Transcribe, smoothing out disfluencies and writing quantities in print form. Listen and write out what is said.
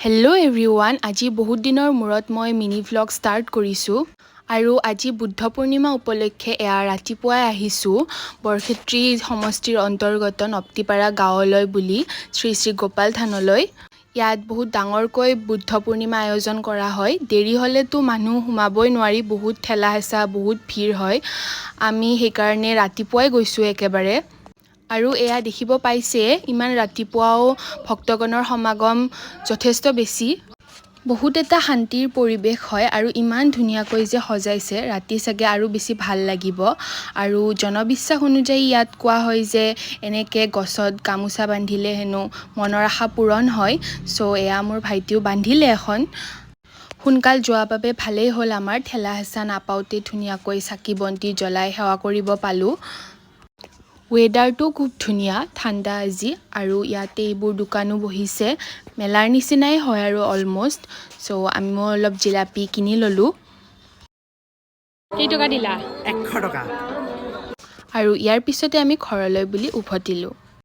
Hello' everyone, আজি বহুত দিনৰ মূৰত মই মিনি ভ্লগ ষ্টাৰ্ট কৰিছোঁ আৰু আজি বুদ্ধ পূৰ্ণিমা উপলক্ষে ৰাতিপুৱাই আহিছোঁ বৰক্ষেত্ৰী সমষ্টিৰ অন্তৰ্গত নপ্তিপাৰা গাঁৱলৈ বুলি শ্ৰী শ্ৰী গোপাল থানলৈ। ইয়াত বহুত ডাঙৰকৈ বুদ্ধ পূৰ্ণিমা আয়োজন কৰা হয়। দেৰি হ'লেতো মানুহ সোমাবই নোৱাৰি, বহুত ঠেলা হেঁচা, বহুত ভিৰ হয়। আমি সেইকাৰণে ৰাতিপুৱাই গৈছোঁ একেবাৰে। আৰু দেখিব পাইছে, ইমান ৰাতিপুৱাও ভক্তগণৰ সমাগম যথেষ্ট বেছি। বহুত এটা শান্তিৰ পৰিৱেশ হয় আৰু ইমান ধুনীয়াকৈ যে সজাইছে, ৰাতি চাগে আৰু বেছি ভাল লাগিব। আৰু জনবিশ্বাস অনুযায়ী ইয়াত কোৱা হয় যে এনেকৈ গছত গামোচা বান্ধিলে হেনো মনৰ আশা পূৰণ হয়। চ' মোৰ ভাইটিও বান্ধিলে এখন। সোনকাল যোৱা বাবে ভালেই হ'ল, আমাৰ ঠেলা হেঁচা নাপাওঁতে ধুনীয়াকৈ চাকি বন্তি জ্বলাই সেৱা কৰিব পালোঁ। ৱেডাৰটো খুব ধুনীয়া, ঠাণ্ডা আজি। আৰু ইয়াতে এইবোৰ দোকানো বহিছে, মেলাৰ নিচিনাই হয় আৰু অলম'ষ্ট। চ' আমিও অলপ জিলাপি কিনি ল'লোঁ। কেইটকা দিলা? 100 টকা। আৰু ইয়াৰ পিছতে আমি ঘৰলৈ বুলি উভতিলোঁ।